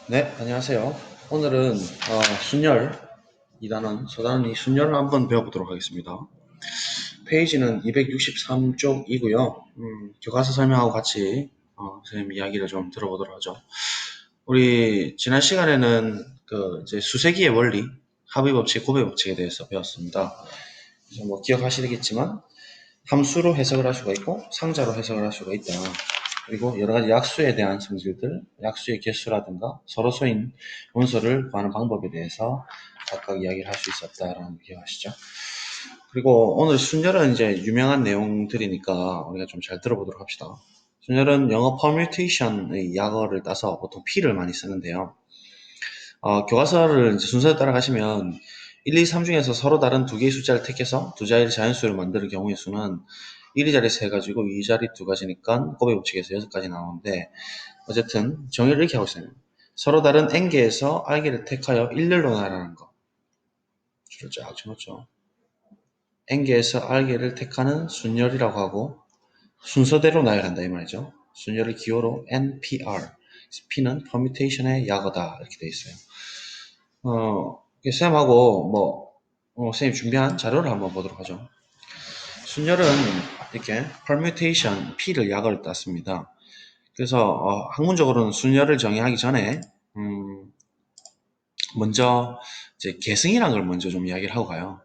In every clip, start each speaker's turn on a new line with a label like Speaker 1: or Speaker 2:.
Speaker 1: 네, 안녕하세요. 오늘은 순열 2단원, 소단원 이 순열을 한번 배워보도록 하겠습니다. 페이지는 263쪽이고요. 교과서 설명하고 같이 선생님 이야기를 좀 들어보도록 하죠. 우리 지난 시간에는 이제 수세기의 원리, 합의 법칙, 고배 법칙에 대해서 배웠습니다. 그래서 뭐 기억하시겠지만 함수로 해석을 할 수가 있고 상자로 해석을 할 수가 있다. 그리고 여러 가지 약수에 대한 성질들, 약수의 개수라든가 서로소인 원소를 구하는 방법에 대해서 각각 이야기를 할 수 있었다라는 거 기억하시죠? 그리고 오늘 순열은 이제 유명한 내용들이니까 우리가 좀 잘 들어보도록 합시다. 순열은 영어 permutation의 약어를 따서 보통 P를 많이 쓰는데요. 교과서를 이제 순서에 따라가시면 1, 2, 3 중에서 서로 다른 두 개의 숫자를 택해서 두 자리의 자연수를 만드는 경우의 수는 1이 자리 3가지고 2 자리 2가지니까 곱의 법칙에서 6가지 나오는데 어쨌든 정의를 이렇게 하고 있어요. 서로 다른 n개에서 r개를 택하여 일렬로 나열하는 거. 줄을 쫙 쳐놓죠. n개에서 r개를 택하는 순열이라고 하고 순서대로 나열한다 이 말이죠. 순열을 기호로 NPR. P는 permutation의 약어다 이렇게 돼 있어요. 쌤하고 쌤이 준비한 자료를 한번 보도록 하죠. 순열은 이렇게 permutation, P를 약어를 땄습니다. 그래서 학문적으로는 순열을 정의하기 전에 먼저 이제 계승이라는 걸 먼저 좀 이야기를 하고 가요.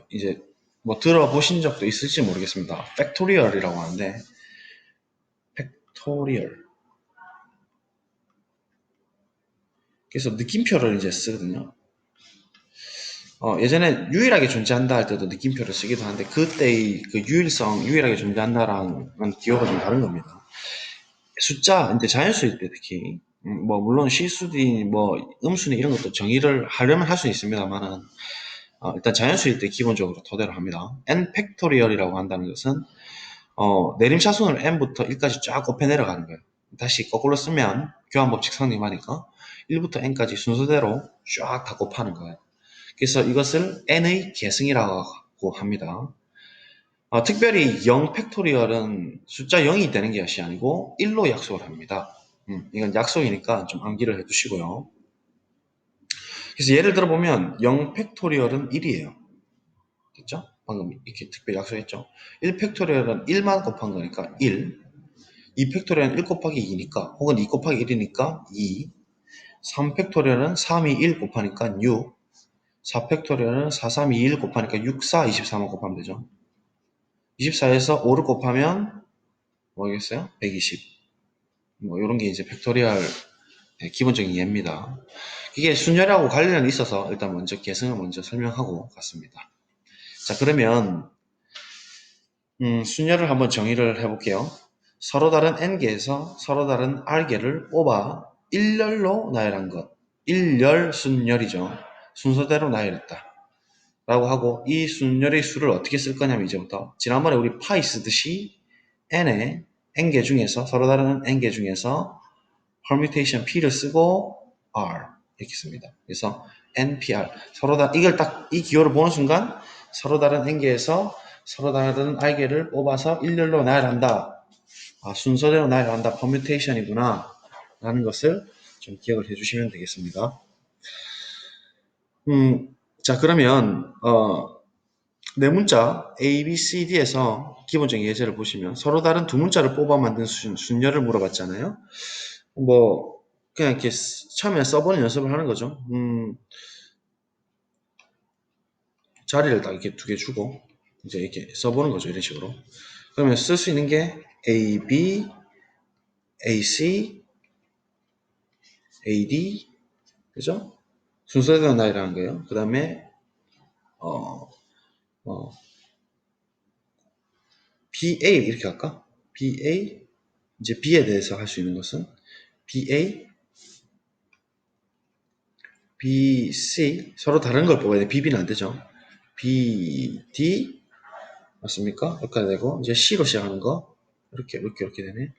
Speaker 1: 이제 뭐 들어보신 적도 있을지 모르겠습니다. 팩토리얼이라고 하는데 팩토리얼. 그래서 느낌표를 이제 쓰거든요. 예전에 유일하게 존재한다 할 때도 느낌표를 쓰기도 하는데 그때의 그 유일성, 유일하게 존재한다라는 기호가 좀 다른 겁니다. 숫자, 근데 자연수일 때 특히 뭐 물론 실수든 뭐 음수니 이런 것도 정의를 하려면 할 수 있습니다만은 일단 자연수일 때 기본적으로 토대로 합니다. n 팩토리얼이라고 한다는 것은 내림차순을 n부터 1까지 쫙 곱해 내려가는 거예요. 다시 거꾸로 쓰면 교환법칙 성립하니까 1부터 n까지 순서대로 쫙 다 곱하는 거예요. 그래서 이것을 n의 계승이라고 합니다. 특별히 0 팩토리얼은 숫자 0이 되는 것이 아니고 1로 약속을 합니다. 이건 약속이니까 좀 암기를 해두시고요. 그래서 예를 들어보면 0 팩토리얼은 1이에요. 됐죠? 방금 이렇게 특별히 약속했죠? 1 팩토리얼은 1만 곱한 거니까 1. 2 팩토리얼은 1 곱하기 2니까 혹은 2 곱하기 1이니까 2. 3 팩토리얼은 3이 1 곱하니까 6. 4 팩토리얼은 4, 3, 2, 1 곱하니까 6, 4, 24만 곱하면 되죠. 24에서 5를 곱하면 뭐겠어요? 120. 뭐 이런 게 이제 팩토리얼 기본적인 예입니다. 이게 순열하고 관련이 있어서 일단 먼저 계승을 먼저 설명하고 갔습니다. 자, 그러면 순열을 한번 정의를 해볼게요. 서로 다른 n개에서 서로 다른 r개를 뽑아 일렬로 나열한 것. 일열 순열이죠. 순서대로 나열했다. 라고 하고 이 순열의 수를 어떻게 쓸 거냐면 이제부터 지난번에 우리 파이 쓰듯이 n의 n개 중에서 서로 다른 n개 중에서 permutation p를 쓰고 r 이렇게 씁니다. 그래서 npr 서로 다 이걸 딱 이 기호를 보는 순간 서로 다른 n개에서 서로 다른 r개를 뽑아서 일렬로 나열한다. 순서대로 나열한다. permutation이구나 라는 것을 좀 기억을 해주시면 되겠습니다. 자, 그러면 네 문자 A, B, C, D에서 기본적인 예제를 보시면 서로 다른 두 문자를 뽑아 만든 순열을 물어봤잖아요. 뭐 그냥 이렇게 처음에 써보는 연습을 하는 거죠. 자리를 딱 이렇게 두 개 주고 이제 이렇게 써보는 거죠. 이런 식으로. 그러면 쓸 수 있는 게 A, B, A, C, A, D, 그죠? 순서대로 나열하는 거예요. 그 다음에 어, 어, B, A 이렇게 할까? B, A 이제 B에 대해서 할 수 있는 것은 B, A, B, C 서로 다른 걸 뽑아야 돼. B, B는 안 되죠. B, D 맞습니까? 이렇게 되고 이제 C로 시작하는 거 이렇게 되네.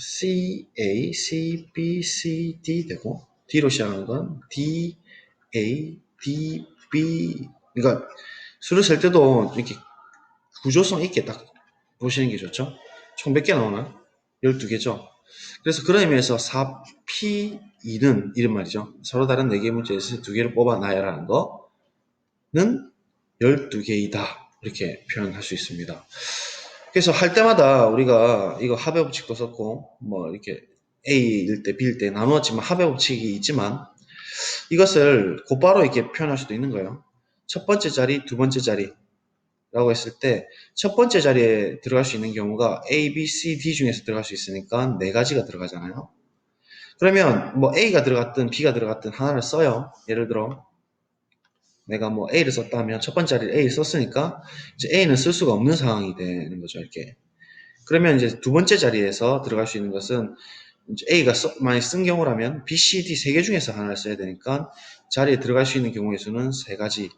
Speaker 1: C, A, C, B, C, D 되고 D로 시작하는 건 D, A, D, B. 그러니까 수를 셀 때도 이렇게 구조성 있게 딱 보시는 게 좋죠. 총 몇 개 나오나? 12개죠. 그래서 그런 의미에서 4P, 2는 이런 말이죠. 서로 다른 4개의 문자에서 2개를 뽑아놔야라는 거는 12개이다. 이렇게 표현할 수 있습니다. 그래서 할 때마다 우리가 이거 합의 법칙도 썼고 뭐 이렇게 A일 때 B일 때 나누었지만 합의 법칙이 있지만 이것을 곧바로 이렇게 표현할 수도 있는 거예요. 첫 번째 자리, 두 번째 자리 라고 했을 때 첫 번째 자리에 들어갈 수 있는 경우가 A, B, C, D 중에서 들어갈 수 있으니까 4가지가 들어가잖아요. 그러면 뭐 A가 들어갔든 B가 들어갔든 하나를 써요. 예를 들어 내가 뭐 A를 썼다 하면 첫 번째 자리에 A를 썼으니까 이제 A는 쓸 수가 없는 상황이 되는 거죠. 이렇게. 그러면 이제 두 번째 자리에서 들어갈 수 있는 것은 이제 A가 많이 쓴 경우라면 B, C, D 3개 중에서 하나를 써야 되니까 자리에 들어갈 수 있는 경우의 수는 3가지.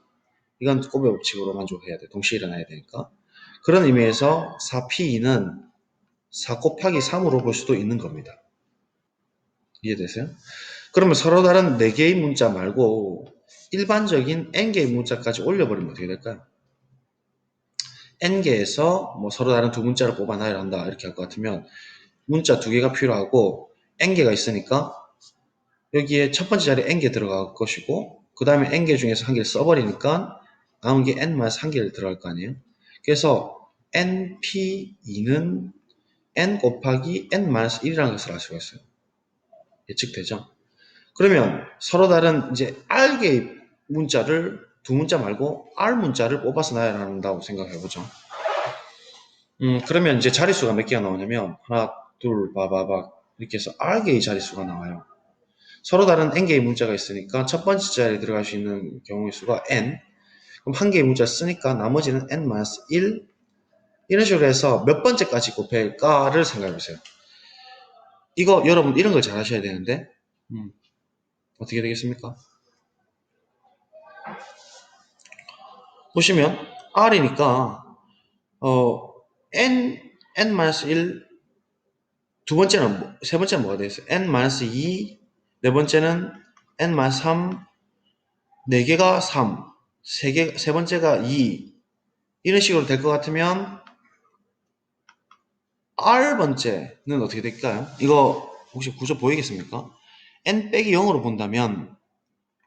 Speaker 1: 이건 곱의 법칙으로 만족해야 돼. 동시에 일어나야 되니까. 그런 의미에서 4P2는 4 곱하기 3으로 볼 수도 있는 겁니다. 이해되세요? 그러면 서로 다른 4개의 문자 말고 일반적인 n개의 문자까지 올려버리면 어떻게 될까요? n개에서 뭐 서로 다른 두 문자를 뽑아놔야 한다 이렇게 할 것 같으면 문자 2개가 필요하고 n개가 있으니까 여기에 첫 번째 자리에 n개 들어갈 것이고 그 다음에 n개 중에서 한 개를 써버리니까 남은 게 n-1개를 들어갈 거 아니에요? 그래서 np2는 n 곱하기 n-1이라는 것을 알 수가 있어요. 예측되죠? 그러면 서로 다른 이제 R개의 문자를 두 문자 말고 R 문자를 뽑아서 나열한다고 생각해 보죠. 그러면 이제 자릿수가 몇 개가 나오냐면 하나, 둘, 바바박 이렇게 해서 R개의 자릿수가 나와요. 서로 다른 N개의 문자가 있으니까 첫 번째 자리에 들어갈 수 있는 경우의 수가 N. 그럼 한 개의 문자 쓰니까 나머지는 N-1 이런 식으로 해서 몇 번째까지 곱할까를 생각해 보세요. 이거 여러분 이런 걸 잘 하셔야 되는데 어떻게 되겠습니까? 보시면 R이니까 n-1 두 번째는 세 번째는 뭐가 되겠어요? n-2 네 번째는 n-3 네 개가 3 세 번째가 2 이런 식으로 될 것 같으면 R 번째는 어떻게 될까요? 이거 혹시 구조 보이겠습니까? n 빼기 0으로 본다면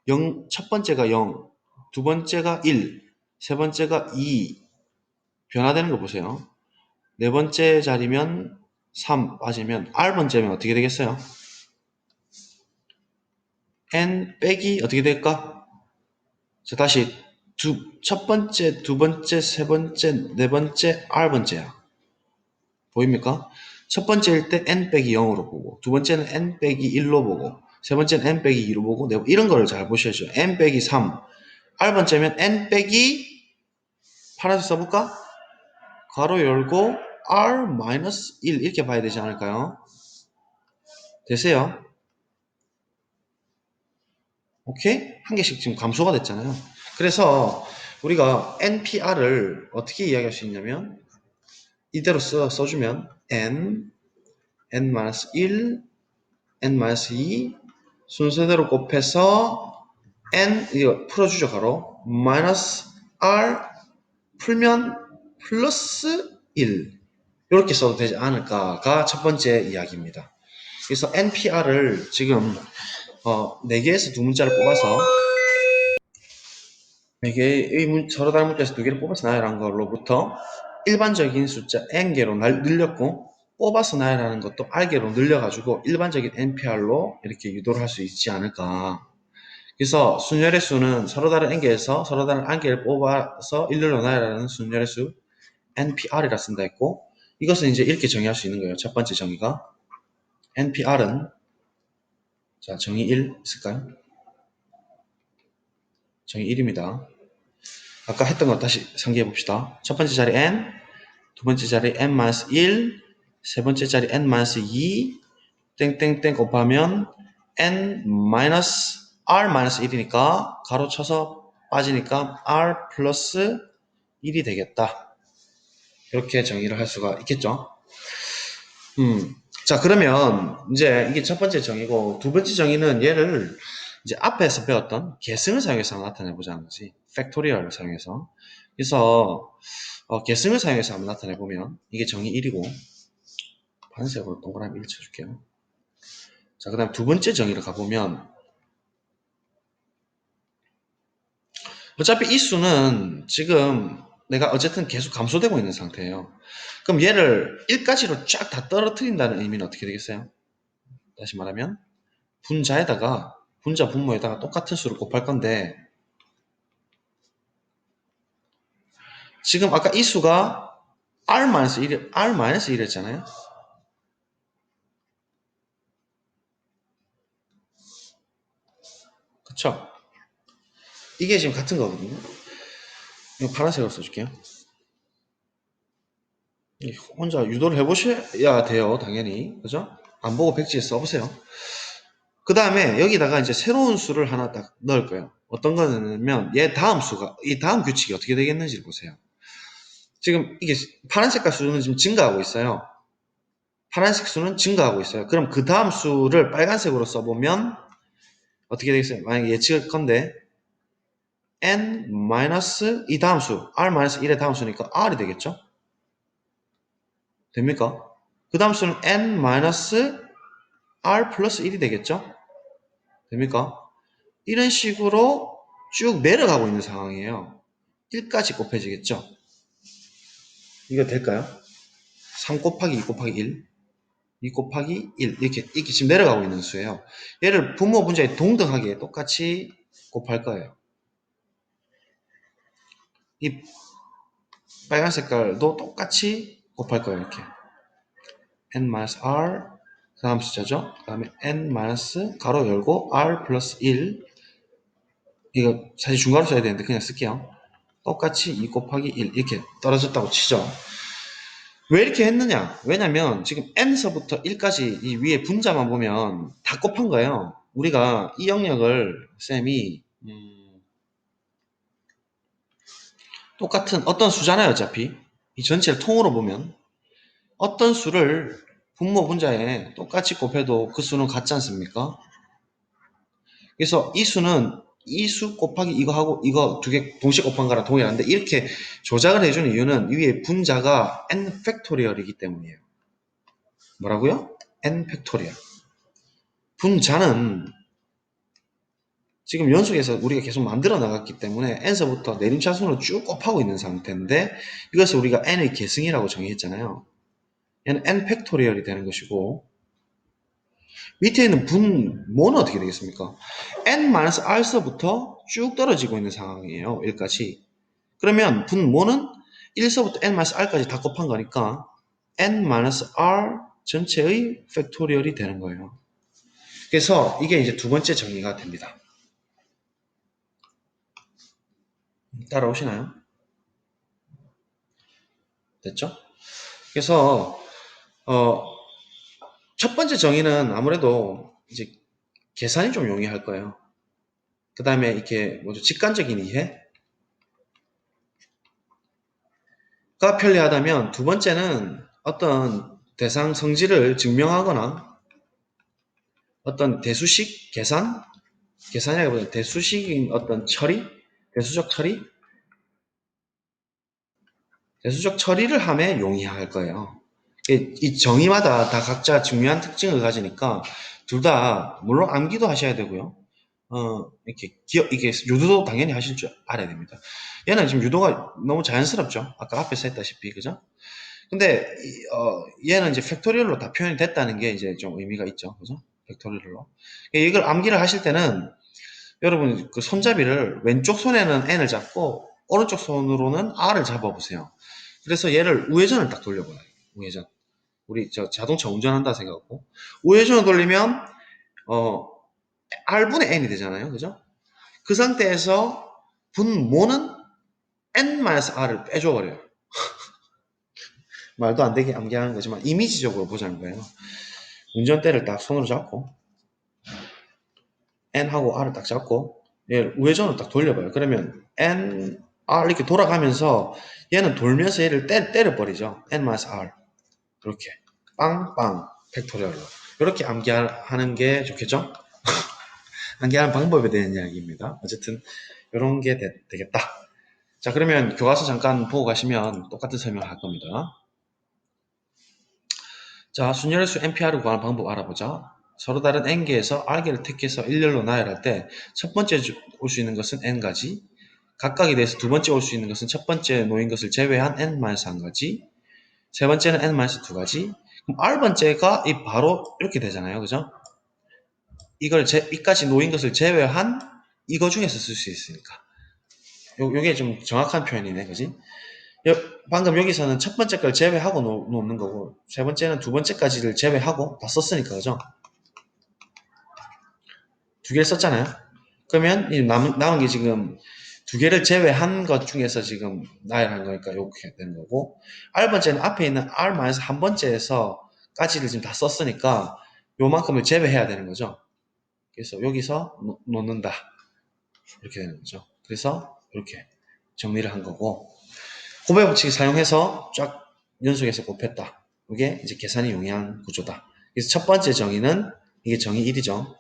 Speaker 1: 0, 첫 번째가 0, 두 번째가 1, 세 번째가 2 변화되는 거 보세요. 네 번째 자리면 3 빠지면 R번째면 어떻게 되겠어요? N 빼기 어떻게 될까? 자, 다시 첫 번째, 두 번째, 세 번째, 네 번째, R번째야. 보입니까? 첫 번째일 때 N 빼기 0으로 보고 두 번째는 N 빼기 1로 보고 세 번째는 N 빼기 2로 보고 이런 거를 잘 보셔야죠. N 빼기 3 R번째면 N 빼기 파란색 써볼까? 괄호 열고 R-1 이렇게 봐야 되지 않을까요? 되세요? 오케이? 한 개씩 지금 감소가 됐잖아요. 그래서 우리가 NPR을 어떻게 이야기할 수 있냐면 이대로 써주면 N, N-1, N-2 순서대로 곱해서 N 이거 풀어주죠 가로 마이너스 R 풀면 플러스 1 이렇게 써도 되지 않을까가 첫 번째 이야기입니다. 그래서 NPR을 지금 4개에서 두 문자를 뽑아서 4개의 서로 다른 문자에서 2개를 뽑아서 나열한 걸로부터 일반적인 숫자 n개로 늘렸고 뽑아서 나열하는 것도 r개로 늘려가지고 일반적인 npr로 이렇게 유도를 할 수 있지 않을까. 그래서 순열의 수는 서로 다른 n개에서 서로 다른 r개를 뽑아서 일렬로 나열하는 순열의 수 npr이라 쓴다 했고 이것은 이제 이렇게 정의할 수 있는 거예요. 첫 번째 정의가 npr은 자 정의 1 있을까요? 정의 1입니다. 아까 했던 거 다시 상기해 봅시다. 첫 번째 자리 n, 두 번째 자리 n-1, 세 번째 자리 n-2, 땡땡땡 곱하면 n-r-1이니까 가로 쳐서 빠지니까 r 플러스 1이 되겠다. 이렇게 정의를 할 수가 있겠죠. 자, 그러면 이제 이게 첫 번째 정의고 두 번째 정의는 얘를 이제 앞에서 배웠던 계승을 사용해서 나타내 보자는 거지. 팩토리얼을 사용해서. 그래서 계승을 사용해서 한번 나타내 보면 이게 정의 1이고 반색으로 동그라미 1 쳐줄게요. 자, 그 다음 두 번째 정의를 가보면 어차피 이 수는 지금 내가 어쨌든 계속 감소되고 있는 상태예요. 그럼 얘를 1까지로 쫙 다 떨어뜨린다는 의미는 어떻게 되겠어요? 다시 말하면 분자에다가 분자 분모에다가 똑같은 수를 곱할 건데 지금 아까 이 수가 R-1이었잖아요. 그쵸? 이게 지금 같은 거거든요. 이거 파란색으로 써줄게요. 혼자 유도를 해보셔야 돼요, 당연히. 그죠? 안 보고 백지에 써보세요. 그 다음에 여기다가 이제 새로운 수를 하나 딱 넣을 거예요. 어떤 거냐면 얘 다음 수가, 이 다음 규칙이 어떻게 되겠는지 보세요. 지금 이게 파란 색깔 수는 지금 증가하고 있어요. 파란색 수는 증가하고 있어요. 그럼 그 다음 수를 빨간색으로 써보면 어떻게 되겠어요? 만약에 예측할 건데 n 마이너스 이 다음 수 r-1의 다음 수니까 r이 되겠죠? 됩니까? 그 다음 수는 n 마이너스 r 플러스 1이 되겠죠? 됩니까? 이런 식으로 쭉 내려가고 있는 상황이에요. 1까지 곱해지겠죠? 이거 될까요? 3 곱하기 2 곱하기 1, 2 곱하기 1 이렇게 지금 내려가고 있는 수예요. 얘를 분모 분자에 동등하게 똑같이 곱할 거예요. 이 빨간 색깔도 똑같이 곱할 거예요. 이렇게 n-r 그 다음 숫자죠. 그 다음에 n- 가로 열고 r 플러스 1 이거 사실 중괄호 써야 되는데 그냥 쓸게요. 똑같이 2 곱하기 1 이렇게 떨어졌다고 치죠. 왜 이렇게 했느냐? 왜냐면 지금 n서부터 1까지 이 위에 분자만 보면 다 곱한 거예요. 우리가 이 영역을 쌤이 똑같은 어떤 수잖아요. 어차피 이 전체를 통으로 보면 어떤 수를 분모 분자에 똑같이 곱해도 그 수는 같지 않습니까? 그래서 이 수는 이 수 곱하기 이거 하고 이거 두 개 동시에 곱한 거랑 동일한데 이렇게 조작을 해주는 이유는 위에 분자가 n 팩토리얼이기 때문이에요. 뭐라고요? n 팩토리얼. 분자는 지금 연속해서 우리가 계속 만들어 나갔기 때문에 n서부터 내림차순으로 쭉 곱하고 있는 상태인데 이것을 우리가 n의 계승이라고 정의했잖아요. 얘는 n 팩토리얼이 되는 것이고 밑에 있는 분모는 어떻게 되겠습니까? n-r서부터 쭉 떨어지고 있는 상황이에요. 1까지. 그러면 분모는 1서부터 n-r까지 다 곱한 거니까 n-r 전체의 팩토리얼이 되는 거예요. 그래서 이게 이제 두 번째 정의가 됩니다. 따라오시나요? 됐죠? 그래서 첫 번째 정의는 아무래도 이제 계산이 좀 용이할 거예요. 그 다음에 이렇게 뭐죠? 직관적인 이해가 편리하다면 두 번째는 어떤 대상 성질을 증명하거나 어떤 대수식 계산이라기보다는 대수식인 어떤 처리, 대수적 처리를 함에 용이할 거예요. 이 정의마다 다 각자 중요한 특징을 가지니까 둘 다 물론 암기도 하셔야 되고요. 이게 유도도 당연히 하실 줄 알아야 됩니다. 얘는 지금 유도가 너무 자연스럽죠. 아까 앞에서 했다시피, 그죠? 근데, 얘는 이제 팩토리얼로 다 표현이 됐다는 게 이제 좀 의미가 있죠. 그죠? 팩토리얼로. 이걸 암기를 하실 때는 여러분 그 손잡이를 왼쪽 손에는 n을 잡고 오른쪽 손으로는 r을 잡아보세요. 그래서 얘를 우회전을 딱 돌려봐요. 우회전. 우리 저 자동차 운전한다 생각하고 우회전을 돌리면 r분의 n이 되잖아요. 그죠? 그 상태에서 분모는 n-r을 빼줘버려요. 말도 안 되게 암기하는 거지만 이미지적으로 보자는 거예요. 운전대를 딱 손으로 잡고 n하고 r을 딱 잡고 얘를 우회전으로 딱 돌려봐요. 그러면 n, r 이렇게 돌아가면서 얘는 돌면서 얘를 때려버리죠. n-r 이렇게 빵빵 팩토리얼로 이렇게 암기하는 게 좋겠죠? 암기하는 방법에 대한 이야기입니다. 어쨌든 이런 게 되겠다. 자, 그러면 교과서 잠깐 보고 가시면 똑같은 설명을 할 겁니다. 자, 순열수 NPR을 구하는 방법 알아보자. 서로 다른 n개에서 r개를 택해서 일렬로 나열할 때 첫 번째 올 수 있는 것은 n가지, 각각에 대해서 두 번째 올 수 있는 것은 첫 번째 놓인 것을 제외한 n-1가지, 세 번째는 n-2가지. 그럼 r번째가 이 바로 이렇게 되잖아요. 그죠? 이까지 놓인 것을 제외한 이거 중에서 쓸 수 있으니까. 요게 좀 정확한 표현이네. 그지? 방금 여기서는 첫 번째 걸 제외하고 놓는 거고, 세 번째는 두 번째까지를 제외하고 다 썼으니까. 그죠? 두 개를 썼잖아요. 그러면 이 남은 게 지금 두 개를 제외한 것 중에서 지금 나열한 거니까 이렇게 되는 거고, R번째는 앞에 있는 R-한 번째에서까지를 지금 다 썼으니까 요만큼을 제외해야 되는 거죠. 그래서 여기서 놓는다. 이렇게 되는 거죠. 그래서 이렇게 정리를 한 거고, 곱해 법칙을 사용해서 쫙 연속해서 곱했다. 이게 이제 계산이 용이한 구조다. 그래서 첫 번째 정의는 이게 정의 1이죠.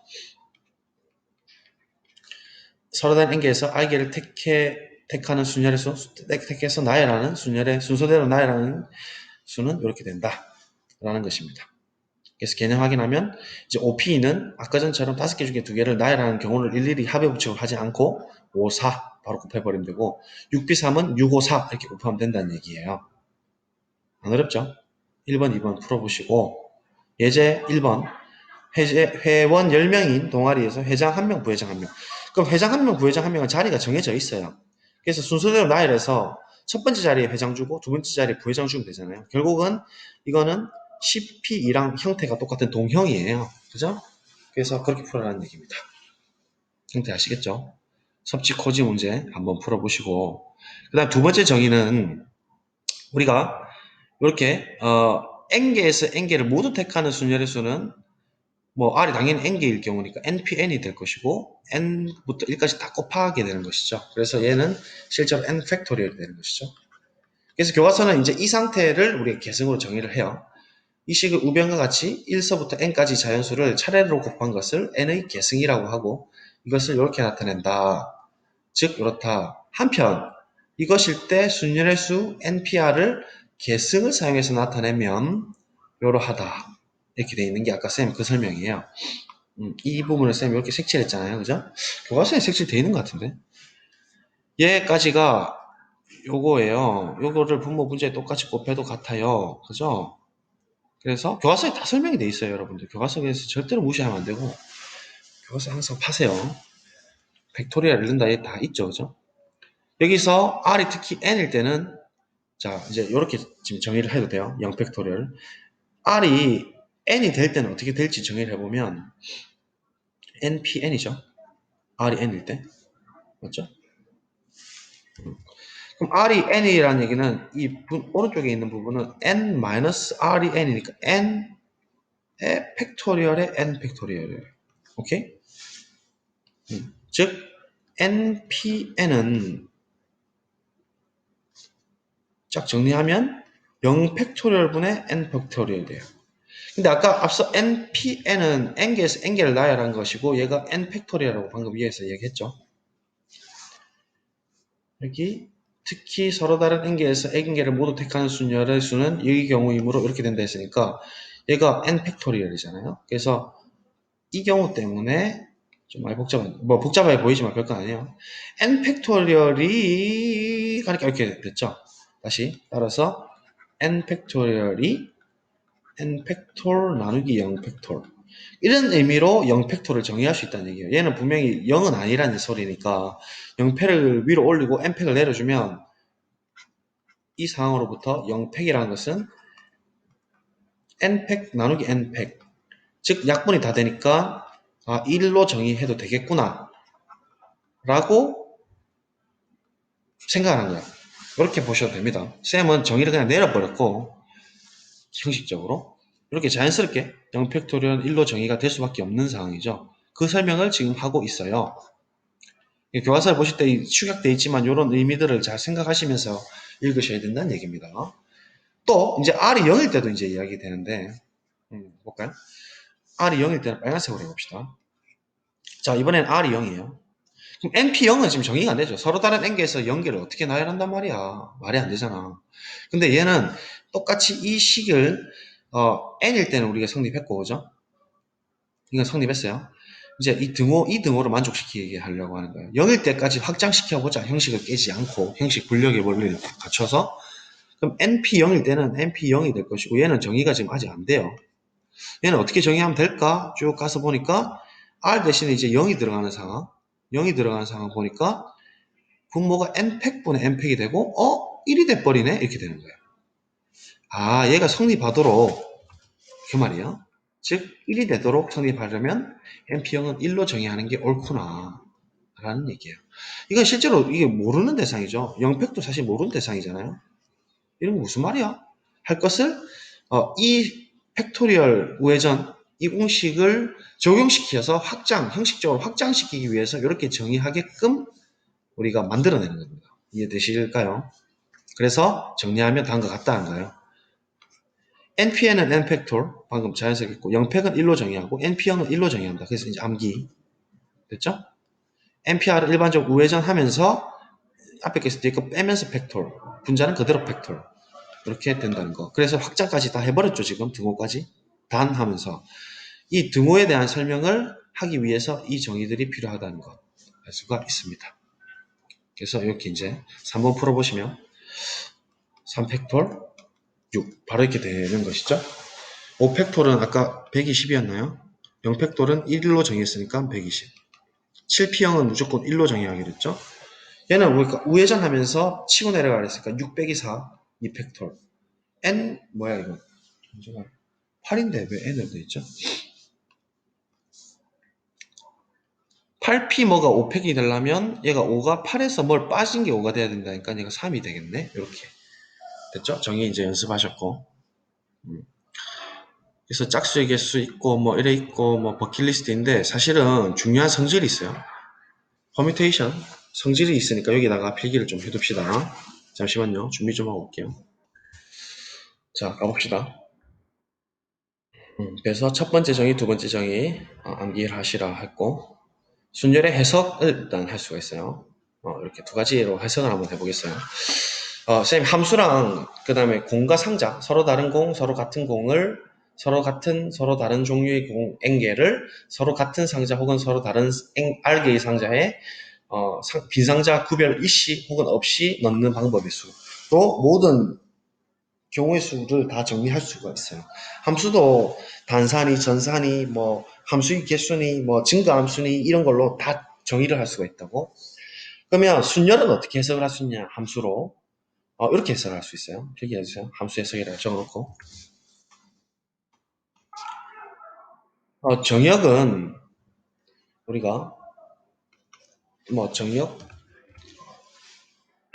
Speaker 1: 서로 다른 n개에서 r개를 택하는 순열의 수, 택해서 나열하는 순열의 순서대로 나열하는 수는 이렇게 된다. 라는 것입니다. 그래서 개념 확인하면 이제 OP는 아까 전처럼 5개 중에 2개를 나열하는 경우를 일일이 합의 법칙으로 하지 않고 5, 4 바로 곱해버리면 되고 6B3은 6, 5, 4 이렇게 곱하면 된다는 얘기예요. 안 어렵죠? 1번, 2번 풀어보시고 예제 1번 회원 10명인 동아리에서 회장 1명, 부회장 1명. 그럼 회장 1명, 부회장 1명은 자리가 정해져 있어요. 그래서 순서대로 나열해서 첫 번째 자리에 회장 주고 두 번째 자리에 부회장 주면 되잖아요. 결국은 이거는 CP2랑 형태가 똑같은 동형이에요. 그죠? 그래서 그렇게 풀어라는 얘기입니다. 형태 아시겠죠? 섭지 코지 문제 한번 풀어보시고 그 다음 두 번째 정의는 우리가 이렇게 n개에서 n개를 모두 택하는 순열의 수는 뭐 R이 당연히 n개일 경우니까 npn이 될 것이고 n부터 1까지 다 곱하게 되는 것이죠. 그래서 얘는 실제로 n 팩토리얼이 되는 것이죠. 그래서 교과서는 이제 이 상태를 우리가 계승으로 정의를 해요. 이 식을 우변과 같이 1서부터 n까지 자연수를 차례로 곱한 것을 n의 계승이라고 하고 이것을 이렇게 나타낸다. 즉 이렇다. 한편 이것일 때 순열의 수 npr을 계승을 사용해서 나타내면 이러하다. 이렇게 되어 있는 게 아까 쌤 그 설명이에요. 이 부분을 쌤이 이렇게 색칠했잖아요. 그죠? 교과서에 색칠되어 있는 것 같은데. 얘까지가 요거예요. 요거를 분모 문제에 똑같이 곱해도 같아요. 그죠? 그래서 교과서에 다 설명이 돼 있어요, 여러분들. 교과서에서 절대로 무시하면 안 되고 교과서 항상 파세요. 팩토리얼 이런 다에 다 있죠, 그죠? 여기서 R이 특히 N일 때는 자 이제 이렇게 지금 정의를 해도 돼요. 0팩토리얼. R이 N이 될 때는 어떻게 될지 정의를 해보면 NPN이죠. R이 N일 때. 맞죠? 그럼 R이 N이라는 얘기는 이 오른쪽에 있는 부분은 N-R이 N이니까 N의 팩토리얼의 N 팩토리얼이에요. 오케이? 즉 NPN은 쫙 정리하면 0 팩토리얼분의 N 팩토리얼이 돼요. 근데 아까 앞서 NPN은 N개에서 N개를 나열한 것이고 얘가 N 팩토리얼이라고 방금 위에서 얘기했죠. 여기 특히 서로 다른 n개에서 n개를 모두 택하는 순열의 수는 이 경우이므로 이렇게 된다 했으니까 얘가 n 팩토리얼이잖아요. 그래서 이 경우 때문에 좀 많이 복잡해 보이지만 별건 아니에요. n 팩토리얼이 가니까 이렇게 됐죠. 다시 따라서 n 팩토리얼이 n 팩토 나누기 0 팩토 이런 의미로 0팩토를 정의할 수 있다는 얘기예요. 얘는 분명히 0은 아니라는 소리니까 0팩을 위로 올리고 n팩을 내려주면 이 상황으로부터 0팩이라는 것은 n팩 나누기 n팩 즉 약분이 다 되니까 1로 정의해도 되겠구나 라고 생각하는 거야. 그렇게 보셔도 됩니다. 쌤은 정의를 그냥 내려버렸고 형식적으로 이렇게 자연스럽게 0팩토리얼 1로 정의가 될 수밖에 없는 상황이죠. 그 설명을 지금 하고 있어요. 교과서를 보실 때 축약되어 있지만 이런 의미들을 잘 생각하시면서 읽으셔야 된다는 얘기입니다. 또 이제 R이 0일 때도 이제 이야기 되는데 볼까요? R이 0일 때는 빨간색으로 해봅시다. 자 이번엔 R이 0이에요. 그럼 NP0은 지금 정의가 안 되죠. 서로 다른 n개에서 연계를 어떻게 나열한단 말이야. 말이 안 되잖아. 근데 얘는 똑같이 이 식을 n일 때는 우리가 성립했고 그죠? 이건 성립했어요. 이제 이 등호를 만족시키게 하려고 하는 거예요. 0일 때까지 확장시켜보자. 형식을 깨지 않고, 형식 분력의 원리를 갖춰서. 그럼 np 0일 때는 np 0이 될 것이고, 얘는 정의가 지금 아직 안 돼요. 얘는 어떻게 정의하면 될까? 쭉 가서 보니까, r 대신에 이제 0이 들어가는 상황, 0이 들어가는 상황 보니까, 분모가 n팩분의 n팩이 되고, 1이 돼버리네? 이렇게 되는 거예요. 아, 얘가 성립하도록, 그 말이에요. 즉 1이 되도록 성립하려면 np형은 1로 정의하는 게 옳구나 라는 얘기예요. 이건 실제로 이게 모르는 대상이죠. 영팩도 사실 모르는 대상이잖아요. 이런 거 무슨 말이야? 할 것을 이 팩토리얼 우회전 이 공식을 적용시켜서 형식적으로 확장시키기 위해서 이렇게 정의하게끔 우리가 만들어내는 겁니다. 이해되실까요? 그래서 정리하면 다음과 같다는 거예요. npn은 n팩톨 방금 자연스럽게 했고 0팩은 1로 정의하고 np형은 1로 정의합니다. 그래서 이제 암기 됐죠? npr을 일반적으로 우회전하면서 앞에 계속 뒤에 거 빼면서 팩톨 분자는 그대로 팩톨 이렇게 된다는 거. 그래서 확장까지 다 해버렸죠. 지금 등호까지 단 하면서 이 등호에 대한 설명을 하기 위해서 이 정의들이 필요하다는 것 알 수가 있습니다. 그래서 이렇게 이제 3번 풀어보시면 3팩톨 6 바로 이렇게 되는 것이죠. 5팩톨은 아까 120이었나요? 0팩톨은 1로 정했으니까 120. 7P형은 무조건 1로 정의하기로 했죠. 얘는 우리가 우회전 하면서 치고 내려가려 했으니까 6 빼기 4, 2팩톨. N, 뭐야 이거? 8인데 왜 N으로 돼 있죠? 8P 뭐가 5팩이 되려면 얘가 5가 8에서 뭘 빠진 게 5가 돼야 된다니까 얘가 3이 되겠네. 이렇게. 됐죠? 정의 이제 연습하셨고. 그래서 짝수의 개수 있고 뭐 이래 있고 뭐 버킷리스트인데 사실은 중요한 성질이 있어요. 퍼뮤테이션 성질이 있으니까 여기다가 필기를 좀 해둡시다. 잠시만요. 준비 좀 하고 올게요. 자, 가봅시다. 그래서 첫 번째 정의, 두 번째 정의 암기를 하시라 했고 순열의 해석을 일단 할 수가 있어요. 이렇게 두 가지로 해석을 한번 해보겠어요. 선생님 함수랑 그 다음에 공과 상자 서로 다른 공, 서로 같은 공을 서로 다른 종류의 공 n개를 서로 같은 상자 혹은 서로 다른 r개의 상자에 빈상자 구별 있이 혹은 없이 넣는 방법의 수로 모든 경우의 수를 다 정리할 수가 있어요. 함수도 단산이, 전산이, 뭐 함수의 개수니, 뭐 증가함수니 이런 걸로 다 정의를 할 수가 있다고. 그러면 순열은 어떻게 해석을 할 수 있냐? 함수로 이렇게 해석을 할 수 있어요. 필기해 주세요. 함수 해석이라고 적어놓고 정역은 우리가 뭐 정역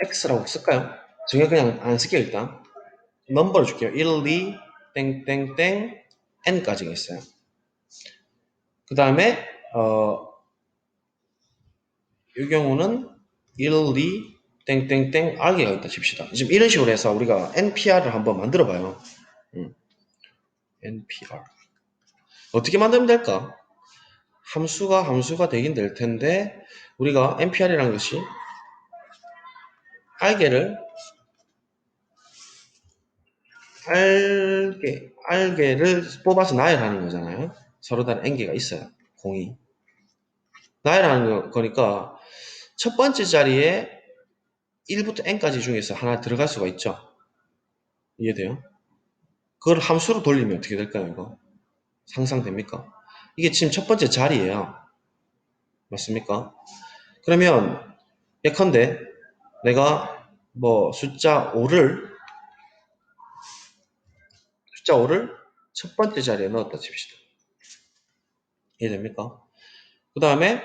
Speaker 1: x라고 쓸까요? 정역 그냥 안 쓸게요. 일단 넘버를 줄게요. 1, 2, 땡땡땡 n까지가 있어요. 그 다음에 이 경우는 1, 2, 땡땡땡 r개가 있다 칩시다. 지금 이런 식으로 해서 우리가 npr을 한번 만들어 봐요. npr 어떻게 만들면 될까? 함수가 되긴 될 텐데 우리가 npr이라는 것이 r개를 r개를 뽑아서 나열하는 거잖아요. 서로 다른 n개가 있어요. 공이 나열하는 거니까 첫 번째 자리에 1부터 n까지 중에서 하나 들어갈 수가 있죠. 이해돼요? 그걸 함수로 돌리면 어떻게 될까요, 이거? 상상됩니까? 이게 지금 첫 번째 자리예요. 맞습니까? 그러면 예컨대 내가 뭐 숫자 5를 첫 번째 자리에 넣었다 칩시다. 이해됩니까? 그 다음에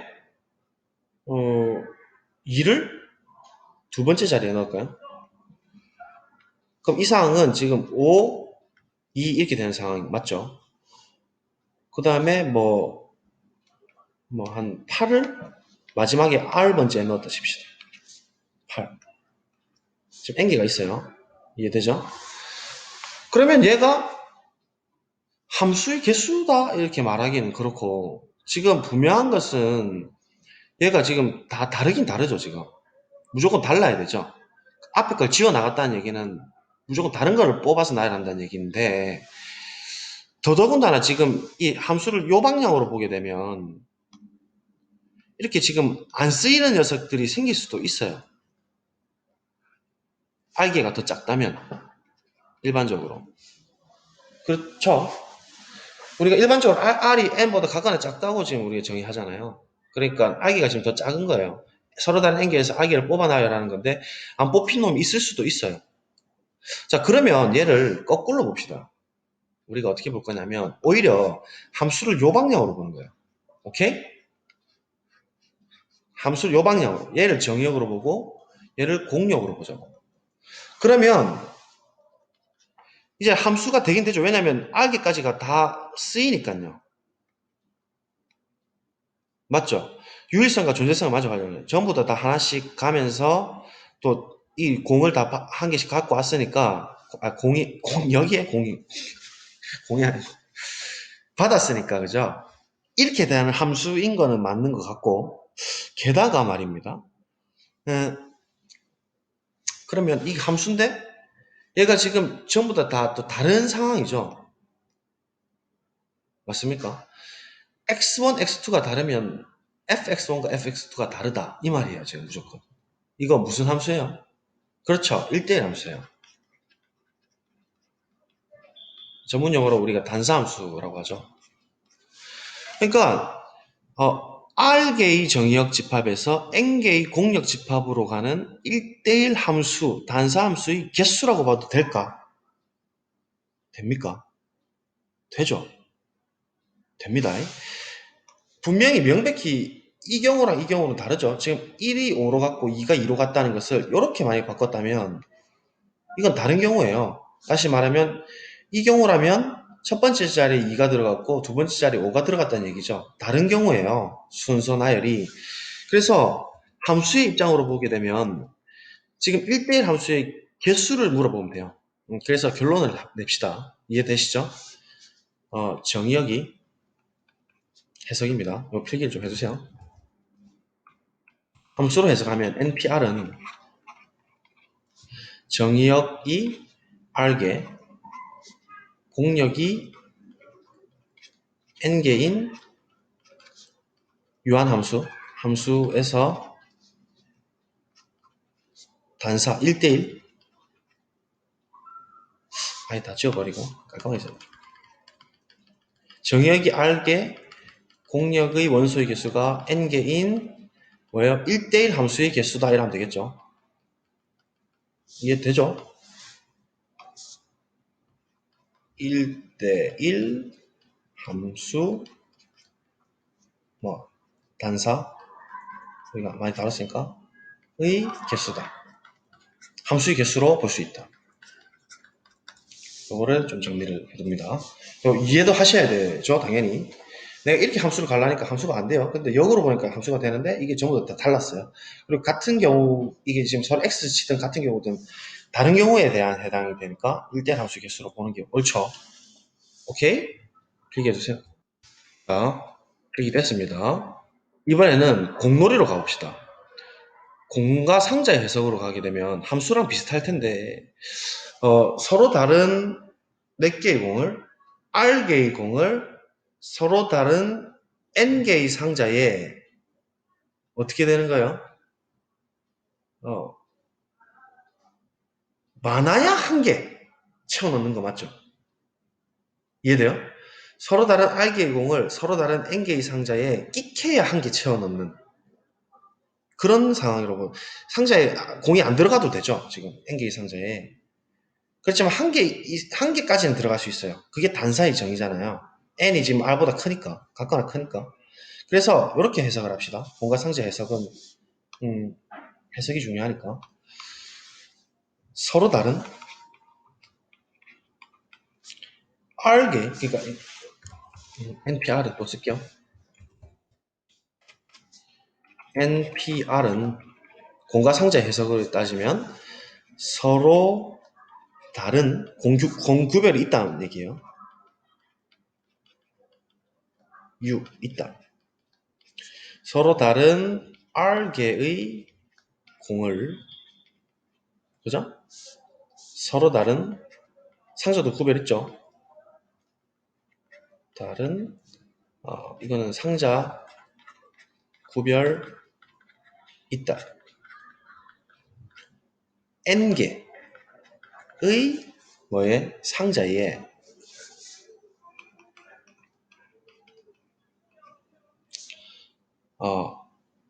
Speaker 1: 2를 두 번째 자리에 넣을까요? 그럼 이 상황은 지금 5, 2 이렇게 되는 상황 맞죠? 그 다음에 한 8을 마지막에 R 번째에 넣었다 칩시다. 8. 지금 n개가 있어요. 이해되죠? 그러면 얘가 함수의 개수다 이렇게 말하기는 그렇고 지금 분명한 것은 얘가 지금 다 다르긴 다르죠. 지금 무조건 달라야 되죠. 앞에 걸 지워 나갔다는 얘기는 무조건 다른 거를 뽑아서 나열한다는 얘기인데 더더군다나 지금 이 함수를 요 방향으로 보게 되면 이렇게 지금 안 쓰이는 녀석들이 생길 수도 있어요. 알개가 더 작다면 일반적으로. 그렇죠? 우리가 일반적으로 R이 N보다 각각은 작다고 지금 우리가 정의하잖아요. 그러니까 알개가 지금 더 작은 거예요. 서로 다른 N개에서 알개를 뽑아놔요라는 건데 안 뽑힌 놈이 있을 수도 있어요. 자, 그러면 얘를 거꾸로 봅시다. 우리가 어떻게 볼 거냐면 오히려 함수를 요 방향으로 보는 거예요. 오케이? 함수를 요 방향으로. 얘를 정의역으로 보고 얘를 공역으로 보자고. 그러면 이제 함수가 되긴 되죠. 왜냐면 알기까지가 다 쓰이니까요. 맞죠? 유일성과 존재성을 마저 가려면 전부 다 하나씩 가면서 또 이 공을 다 한 개씩 갖고 왔으니까 여기에 공이 아니고 받았으니까 그죠? 이렇게 대하는 함수인 거는 맞는 것 같고 게다가 말입니다. 에, 그러면 이 함수인데 얘가 지금 전부 다 또 다른 상황이죠. 맞습니까? x1, x2가 다르면 fx1과 fx2가 다르다. 이 말이에요, 지금 무조건. 이거 무슨 함수예요? 그렇죠. 1대1 함수예요. 전문용어로 우리가 단사함수라고 하죠. 그러니까 R개의 정의역 집합에서 N개의 공역 집합으로 가는 1대1 함수, 단사함수의 개수라고 봐도 될까? 됩니까? 되죠. 됩니다. 분명히 명백히 이 경우랑 이 경우는 다르죠. 지금 1이 5로 갔고 2가 2로 갔다는 것을 이렇게 많이 바꿨다면 이건 다른 경우예요. 다시 말하면 이 경우라면 첫 번째 자리에 2가 들어갔고 두 번째 자리에 5가 들어갔다는 얘기죠. 다른 경우예요. 순서 나열이. 그래서 함수의 입장으로 보게 되면 지금 1대1 함수의 개수를 물어보면 돼요. 그래서 결론을 냅시다. 이해되시죠? 정의역이 해석입니다. 이 필기를 좀 해주세요. 함수로 해석하면 NPR은 정의역이 R개, 공역이 N개인 유한함수, 함수에서 단사 1대1 아예 다 지워버리고 깔끔하게 정의역이 R개, 공역의 원소의 개수가 N개인 뭐예요? 1대1 함수의 개수다 이러면 되겠죠. 이해되죠? 1대1 함수 뭐 단사 우리가 많이 다뤘으니까 의 개수다. 함수의 개수로 볼 수 있다. 요거를 좀 정리를 해둡니다. 이해도 하셔야 되죠, 당연히. 내가 이렇게 함수를 가려니까 함수가 안 돼요. 근데 역으로 보니까 함수가 되는데 이게 전부 다 달랐어요. 그리고 같은 경우 이게 지금 서로 x 치든 같은 경우든 다른 경우에 대한 해당이 되니까 1대1 함수 개수로 보는 게 옳죠. 오케이? 필기해 주세요. 자, 필기됐습니다. 이번에는 공놀이로 가봅시다. 공과 상자의 해석으로 가게 되면 함수랑 비슷할 텐데 서로 다른 4개의 공을 R개의 공을 서로 다른 N개의 상자에 어떻게 되는가요? 어, 많아야 한 개 채워넣는 거 맞죠? 이해돼요? 서로 다른 R개의 공을 서로 다른 N개의 상자에 끼케야 한 개 채워넣는 그런 상황이라고. 상자에 공이 안 들어가도 되죠, 지금 N개의 상자에. 그렇지만 한 개까지는 들어갈 수 있어요. 그게 단사의 정의잖아요. N이 지금 R보다 크니까, 각각나 크니까. 그래서 이렇게 해석을 합시다. 공과 상자 해석은 해석이 중요하니까. 서로 다른 R개, 그러니까 NPR은 또 쓸게요. NPR은 공과 상자 해석을 따지면 서로 다른 공구별이 있다는 얘기예요. 있다. 서로 다른 R개의 공을 그죠? 서로 다른 상자도 구별했죠. 다른 이거는 상자 구별 있다. n개의 뭐에 상자에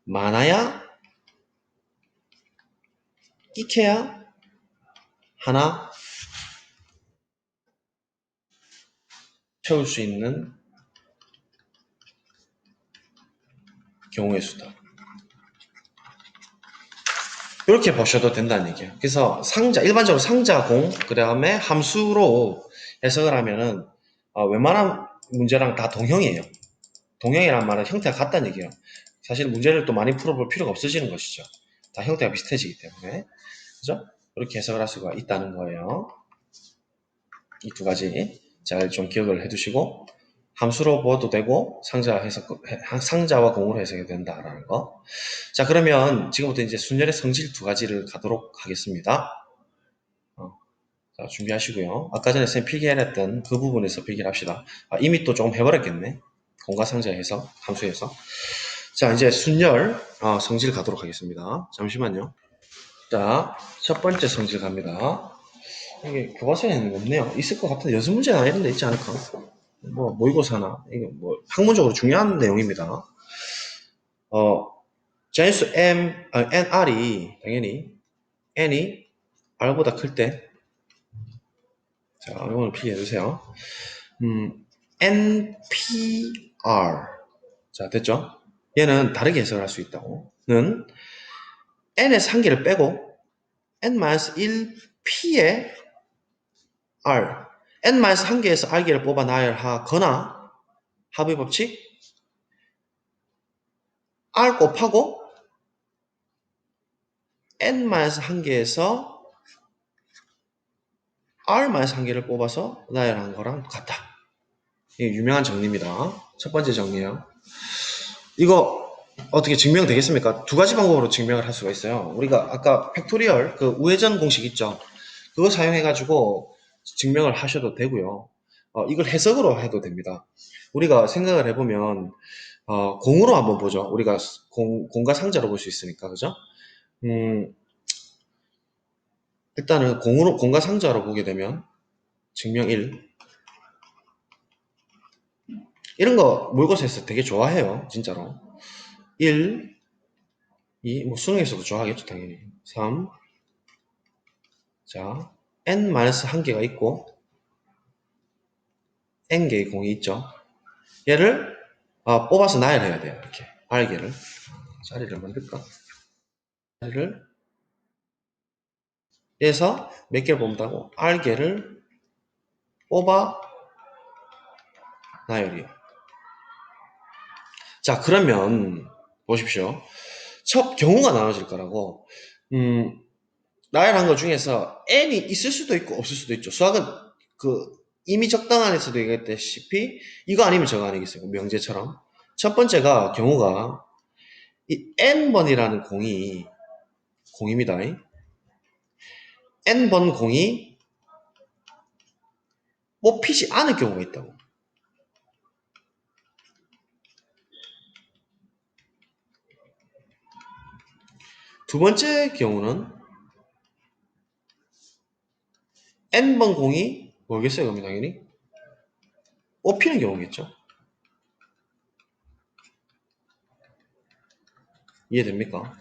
Speaker 1: 많아야 끼케야 하나 채울 수 있는 경우의 수다. 이렇게 보셔도 된다는 얘기예요. 그래서 일반적으로 상자 공, 그 다음에 함수로 해석을 하면은 웬만한 문제랑 다 동형이에요. 동형이란 말은 형태가 같다는 얘기예요. 사실 문제를 또 많이 풀어볼 필요가 없어지는 것이죠. 다 형태가 비슷해지기 때문에. 그죠? 이렇게 해석을 할 수가 있다는 거예요. 이 두 가지 잘 좀 기억을 해두시고 함수로 보아도 되고 상자와 공으로 해석이 된다라는 거. 자, 그러면 지금부터 이제 순열의 성질 두 가지를 가도록 하겠습니다. 자, 준비하시고요. 아까 전에 쌤 필기해냈던 그 부분에서 필기를 합시다. 이미 또 조금 해버렸겠네. 공과 상자 해석, 함수에서. 자, 이제 순열 성질 가도록 하겠습니다. 잠시만요. 자, 첫 번째 성질 갑니다. 이게 교과서에는 없네요. 있을 것 같은데 연습 문제나 이런 데 있지 않을까? 뭐 모의고사나 이게 뭐 학문적으로 중요한 내용입니다. 자연수 nr이 당연히 n이 r보다 클 때, 자, 이거는 필기해 주세요. npr. 자, 됐죠? 얘는 다르게 해석을 할 수 있다고. 는 n에서 한 개를 빼고 n-1p의 r. n-한 개에서 r개를 뽑아 나열하거나 합의 법칙 r 곱하고 n-한 개에서 r-한 개를 뽑아서 나열한 거랑 같다. 이게 유명한 정리입니다. 첫 번째 정리예요. 이거 어떻게 증명되겠습니까? 두 가지 방법으로 증명을 할 수가 있어요. 우리가 아까 팩토리얼 그 우회전 공식 있죠? 그거 사용해가지고 증명을 하셔도 되고요. 이걸 해석으로 해도 됩니다. 우리가 생각을 해보면 공으로 한번 보죠. 우리가 공과 상자로 볼 수 있으니까, 그죠? 일단은 공과 상자로 보게 되면 증명 1. 이런 거 모의고사에서 되게 좋아해요. 진짜로. 1, 2, 뭐 수능에서도 좋아하겠죠. 당연히. 3. 자, n-1개가 있고 n개의 공이 있죠. 얘를 뽑아서 나열해야 돼요. 이렇게 r개를. 자리를 만들까? 자리를 해서 몇 개를 뽑는다고? r개를 뽑아 나열이요. 자, 그러면 보십시오. 첫 경우가 나눠질 거라고. 나열한 것 중에서 n이 있을 수도 있고 없을 수도 있죠. 수학은 그 이미 적당한에서도 얘기했다시피 이거 아니면 저거 아니겠어요. 명제처럼. 첫 번째가 경우가 이 n번이라는 공입니다. n번 공이 뽑히지 않을 경우가 있다고. 두 번째 경우는 n번 공이 뭐겠어요? 그러면 당연히 뽑히는 경우겠죠. 이해됩니까?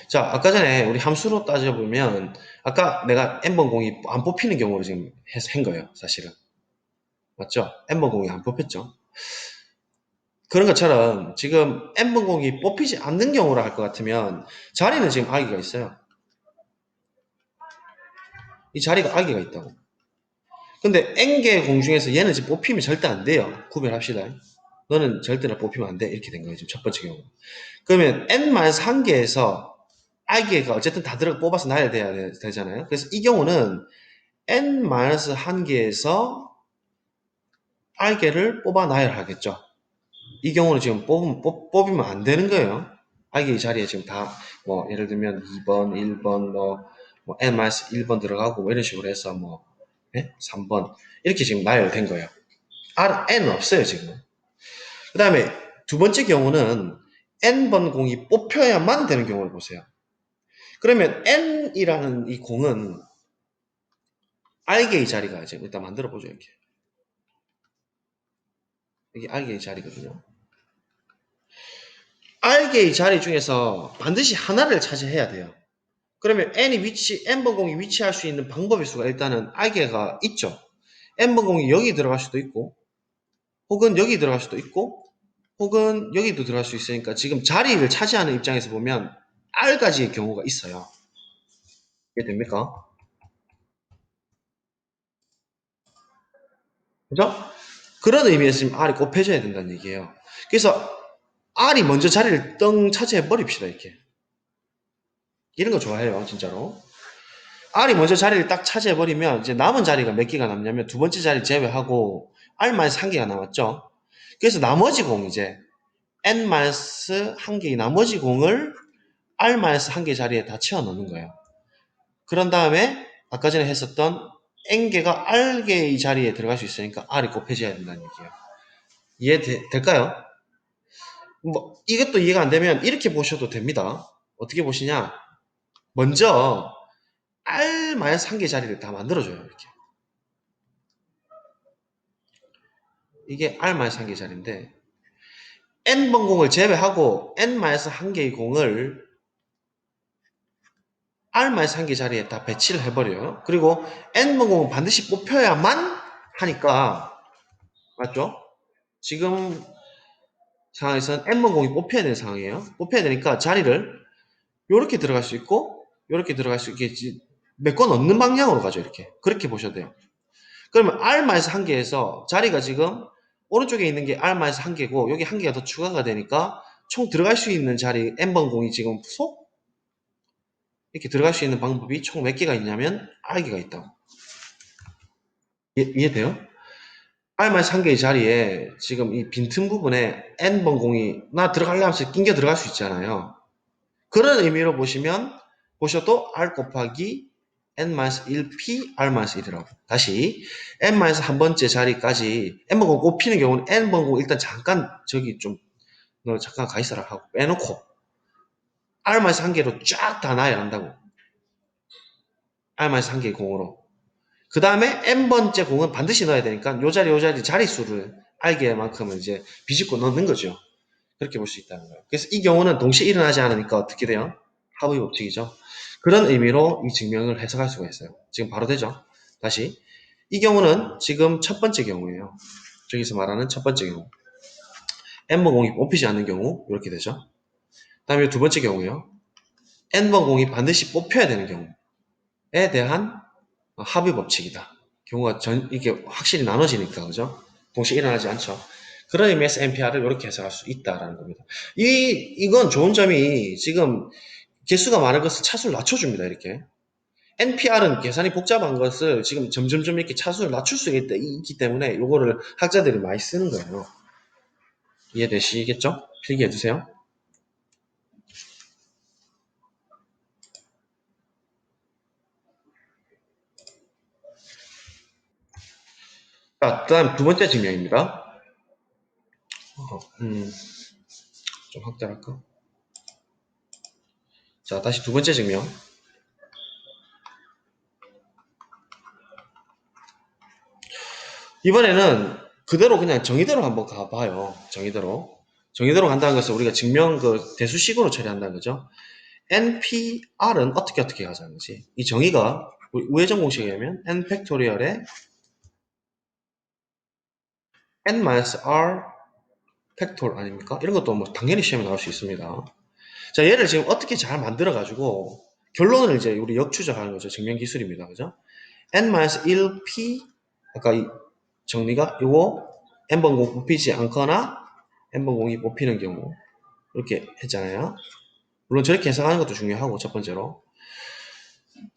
Speaker 1: 자, 아까 전에 우리 함수로 따져보면 아까 내가 n번 공이 안 뽑히는 경우로 지금 해서 한 거예요. 사실은. 맞죠? n번 공이 안 뽑혔죠. 그런 것처럼 지금 n번 공이 뽑히지 않는 경우로 할 것 같으면 자리는 지금 r개가 있어요. 이 자리가 r개가 있다고. 근데 n개의 공 중에서 얘는 지금 뽑히면 절대 안 돼요. 구별합시다. 너는 절대로 뽑히면 안 돼. 이렇게 된 거예요. 지금 첫 번째 경우. 그러면 n-1개에서 r개가 어쨌든 다 뽑아서 나열돼야 되잖아요. 그래서 이 경우는 n-1개에서 r개를 뽑아 나열하겠죠. 이 경우는 지금 뽑으면 안 되는 거예요. r개 자리에 지금 다, 뭐, 예를 들면 2번, 1번, 뭐 n-1번 들어가고, 뭐 이런 식으로 해서 뭐, 3번. 이렇게 지금 나열된 거예요. N은 없어요, 지금. 그 다음에 두 번째 경우는 N번 공이 뽑혀야만 되는 경우를 보세요. 그러면 N이라는 이 공은 R개의 자리가 이제 일단 만들어 보죠, 이렇게. 이게 R개의 자리거든요. R개의 자리 중에서 반드시 하나를 차지해야 돼요. 그러면 N번 공이 위치할 수 있는 방법의 수가 일단은 R개가 있죠. N번 공이 여기 들어갈 수도 있고, 혹은 여기 들어갈 수도 있고, 혹은 여기도 들어갈 수 있으니까 지금 자리를 차지하는 입장에서 보면 R가지의 경우가 있어요. 이해됩니까? 그죠? 그런 의미에서 지금 R이 곱해져야 된다는 얘기예요. 그래서 R이 먼저 자리를 떵 차지해 버립시다, 이렇게. 이런 거 좋아해요, 진짜로. R이 먼저 자리를 딱 차지해 버리면 이제 남은 자리가 몇 개가 남냐면 두 번째 자리 제외하고 R-1개가 남았죠. 그래서 나머지 공 이제 N-1개의 나머지 공을 R-1개 자리에 다 채워 넣는 거예요. 그런 다음에 아까 전에 했었던 N개가 R개의 자리에 들어갈 수 있으니까 R이 곱해져야 된다는 얘기예요. 이해될까요? 뭐 이것도 이해가 안 되면 이렇게 보셔도 됩니다. 어떻게 보시냐? 먼저 R-1개 자리를 다 만들어줘요. 이렇게. 이게 R-1개 자리인데 N번 공을 제외하고 N-1개의 공을 R-1개 자리에 다 배치를 해버려요. 그리고 N번 공은 반드시 뽑혀야만 하니까 맞죠? 지금 상황에서는 N번 공이 뽑혀야 되는 상황이에요. 뽑혀야 되니까 자리를 이렇게 들어갈 수 있고 이렇게 들어갈 수 있게 메꿔 넣는 방향으로 가죠. 이렇게. 그렇게 보셔도 돼요. 그러면 R-1개에서 자리가 지금 오른쪽에 있는 게 R-1개고 여기 한 개가 더 추가가 되니까 총 들어갈 수 있는 자리 N번 공이 지금 속 이렇게 들어갈 수 있는 방법이 총 몇 개가 있냐면 R개가 있다고. 이해돼요? R-1개의 자리에 지금 이 빈틈 부분에 N번 공이 나 들어갈래 하면서 낑겨 들어갈 수 있잖아요. 그런 의미로 보셔도 R 곱하기 N-1P R-1이라고. 다시 N-한 번째 자리까지 N번 공 꼽히는 경우는 N번 공 일단 잠깐 저기 좀 너 잠깐 가 있어라 하고 빼놓고 R-1개로 쫙 다 나열한다고. R-1개의 공으로. 그 다음에 N번째 공은 반드시 넣어야 되니까 요 자리 자릿수를 알게만큼은 이제 비집고 넣는 거죠. 그렇게 볼 수 있다는 거예요. 그래서 이 경우는 동시에 일어나지 않으니까 어떻게 돼요? 하부의 법칙이죠. 그런 의미로 이 증명을 해석할 수가 있어요. 지금 바로 되죠? 다시. 이 경우는 지금 첫 번째 경우예요. 저기서 말하는 첫 번째 경우. N번 공이 뽑히지 않는 경우, 이렇게 되죠. 다음에 두 번째 경우요. N번 공이 반드시 뽑혀야 되는 경우에 대한 합의 법칙이다. 경우가 이게 확실히 나눠지니까, 그죠? 동시에 일어나지 않죠. 그런 의미에서 NPR을 이렇게 해석할 수 있다라는 겁니다. 이건 좋은 점이 지금 개수가 많은 것을 차수를 낮춰줍니다, 이렇게. NPR은 계산이 복잡한 것을 지금 점점점 이렇게 차수를 낮출 수 있기 때문에 이거를 학자들이 많이 쓰는 거예요. 이해되시겠죠? 필기해 두세요. 자, 다음 두 번째 증명입니다. 좀 확대할까? 자, 다시 두 번째 증명. 이번에는 그대로 그냥 정의대로 한번 가봐요. 정의대로. 정의대로 간다는 것은 우리가 증명 대수식으로 처리한다는 거죠. NPR은 어떻게 하자는 거지. 이 정의가 우회전 공식에 의하면 N 팩토리얼의 N-R 팩토리얼 아닙니까? 이런 것도 뭐 당연히 시험에 나올 수 있습니다. 자, 얘를 지금 어떻게 잘 만들어가지고 결론을 이제 우리 역추적하는 거죠. 증명 기술입니다. 그죠? N-1P 아까 이 정리가 요거 N번 공 뽑히지 않거나 N번 공이 뽑히는 경우 이렇게 했잖아요. 물론 저렇게 해석하는 것도 중요하고 첫 번째로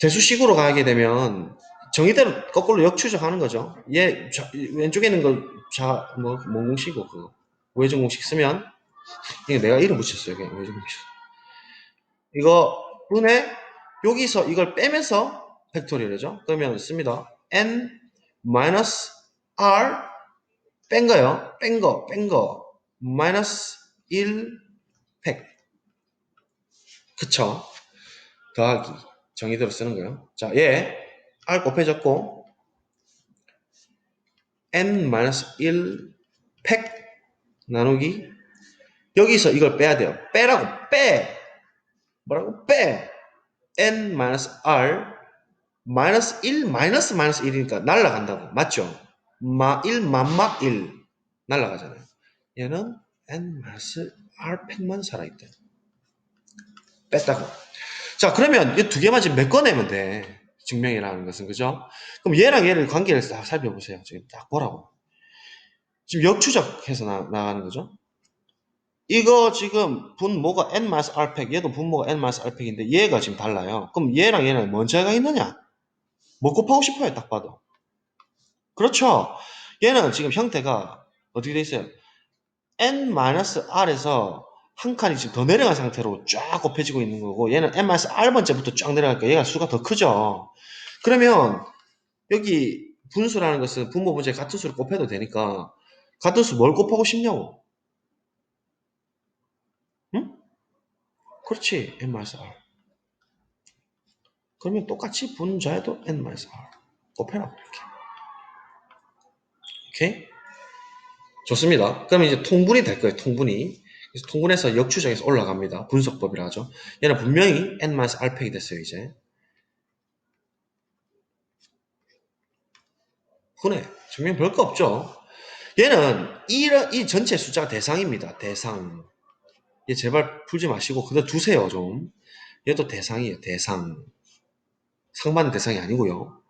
Speaker 1: 대수식으로 가게 되면 정의대로 거꾸로 역추적하는 거죠. 얘 왼쪽에 있는 거뭐 공식이고 그거 우회전 공식 쓰면 이게 내가 이름 붙였어요. 그냥 우회전 공식. 이거 분의 여기서 이걸 빼면서 팩토리얼이죠. 그러면 씁니다. N-R 뺀 거요. 뺀 거. 마이너스 1 팩. 그쵸? 더하기. 정의대로 쓰는 거예요. 자, 얘 R 곱해졌고 n-1 팩 나누기 여기서 이걸 빼야 돼요. 빼라고 빼. 뭐라고 빼. n-r 마이너스 1 마이너스 1이니까 날라간다고. 맞죠? 1 만막 1 날라가잖아요. 얘는 n-r 팩만 살아있대. 뺐다고. 자, 그러면 이 두 개만 지금 메꿔내면 돼. 증명이라는 것은, 그죠? 그럼 얘랑 얘를 관계를 딱 살펴보세요. 지금 딱 보라고. 지금 역추적해서 나가는 거죠. 이거 지금 분모가 n-r팩, 얘도 분모가 n-r팩인데 얘가 지금 달라요. 그럼 얘랑 얘는 뭔 차이가 있느냐? 뭐 곱하고 싶어요, 딱 봐도. 그렇죠? 얘는 지금 형태가 어떻게 돼 있어요? n-r에서 한 칸이 지금 더 내려간 상태로 쫙 곱해지고 있는 거고 얘는 n-r번째부터 쫙 내려가니까 얘가 수가 더 크죠. 그러면 여기 분수라는 것은 분모 분자에 같은 수를 곱해도 되니까 같은 수 뭘 곱하고 싶냐고. 응? 그렇지. n-r. 그러면 똑같이 분자에도 n-r 곱해라. 이렇게. 오케이? 좋습니다. 그러면 이제 통분이 될 거예요. 통분이. 그래서 통분해서 역추적해서 올라갑니다. 분석법이라 하죠. 얘는 분명히 n-r팩이 됐어요. 이제. 흔해. 증명 별거 없죠. 얘는 이 전체 숫자가 대상입니다. 대상. 얘 제발 풀지 마시고 그대로 두세요. 좀. 얘도 대상이에요. 대상. 상반된 대상이 아니고요.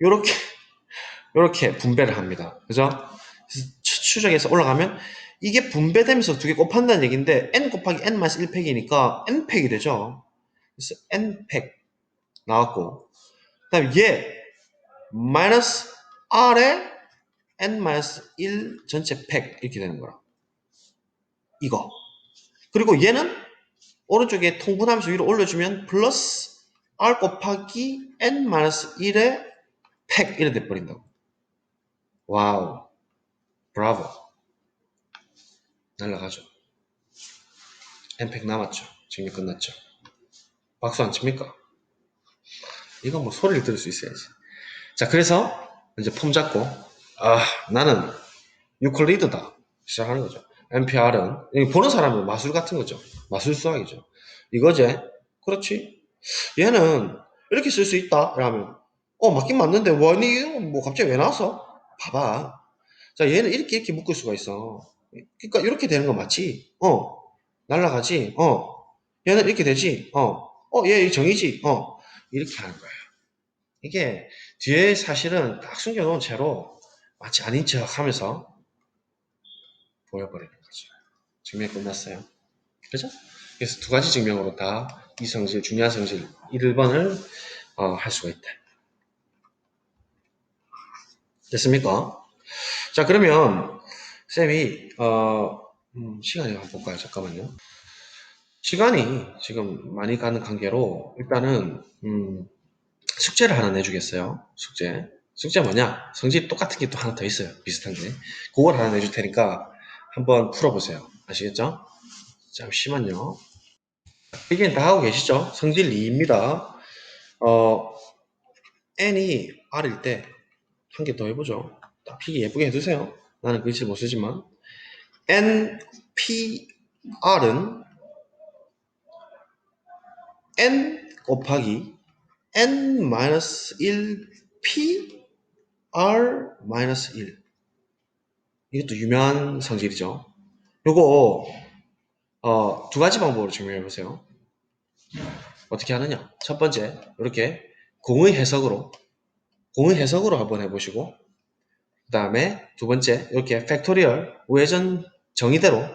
Speaker 1: 요렇게 요렇게 분배를 합니다. 그죠? 추적해서 올라가면 이게 분배되면서 두 개 곱한다는 얘기인데 n 곱하기 n-1팩이니까 n팩이 되죠. 그래서 n팩 나왔고 그 다음에 얘 마이너스 r에 n-1 전체 팩 이렇게 되는 거라. 이거. 그리고 얘는 오른쪽에 통분하면서 위로 올려주면 플러스 r 곱하기 n-1의 팩 이래 돼버린다고. 와우. 브라보. 날라가죠. n팩 남았죠. 지금 끝났죠. 박수 안 칩니까? 이건 뭐 소리를 들을 수 있어야지. 자, 그래서 이제 폼 잡고 나는 유클리드다 시작하는 거죠. NPR은 보는 사람은 마술 같은 거죠. 마술 수학이죠. 이거제. 그렇지. 얘는 이렇게 쓸 수 있다. 라면 맞긴 맞는데 원이 뭐 갑자기 왜 나왔어? 봐봐. 자, 얘는 이렇게 묶을 수가 있어. 그러니까 이렇게 되는 거 맞지? 날라가지? 얘는 이렇게 되지? 얘 정이지? 이렇게 하는 거야. 이게 뒤에 사실은 딱 숨겨놓은 채로 마치 아닌 척 하면서 보여버리는 거죠. 증명이 끝났어요. 그죠? 그래서 두 가지 증명으로 다 이 성질, 중요한 성질 1번을 할 수가 있다. 됐습니까? 자, 그러면 쌤이 시간이 한번 볼까요? 잠깐만요. 시간이 지금 많이 가는 관계로 일단은 숙제를 하나 내주겠어요. 숙제 뭐냐? 성질 똑같은 게 또 하나 더 있어요. 비슷한 게. 그걸 하나 내줄 테니까 한번 풀어보세요. 아시겠죠? 잠시만요. 필기는 다 하고 계시죠? 성질 2입니다. n이 r일 때 한 개 더 해보죠. 딱 필기 예쁘게 해두세요. 나는 글씨를 못 쓰지만 npr은 n 곱하기 n-1p r-1 이것도 유명한 성질이죠. 요거 두 가지 방법으로 증명해 보세요. 어떻게 하느냐? 첫 번째 이렇게 공의 해석으로 한번 해보시고 그 다음에 두 번째 이렇게 팩토리얼 우회전 정의대로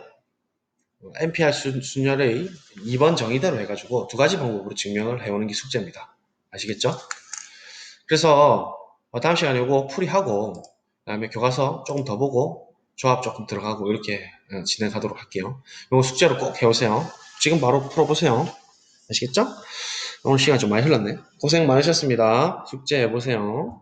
Speaker 1: NPR 순열의 2번 정의대로 해가지고 두 가지 방법으로 증명을 해오는 게 숙제입니다. 아시겠죠? 그래서 다음 시간에 이거 풀이하고 그 다음에 교과서 조금 더 보고 조합 조금 들어가고 이렇게 진행하도록 할게요. 이거 숙제로 꼭 해오세요. 지금 바로 풀어보세요. 아시겠죠? 오늘 시간 좀 많이 흘렀네. 고생 많으셨습니다. 숙제 해보세요.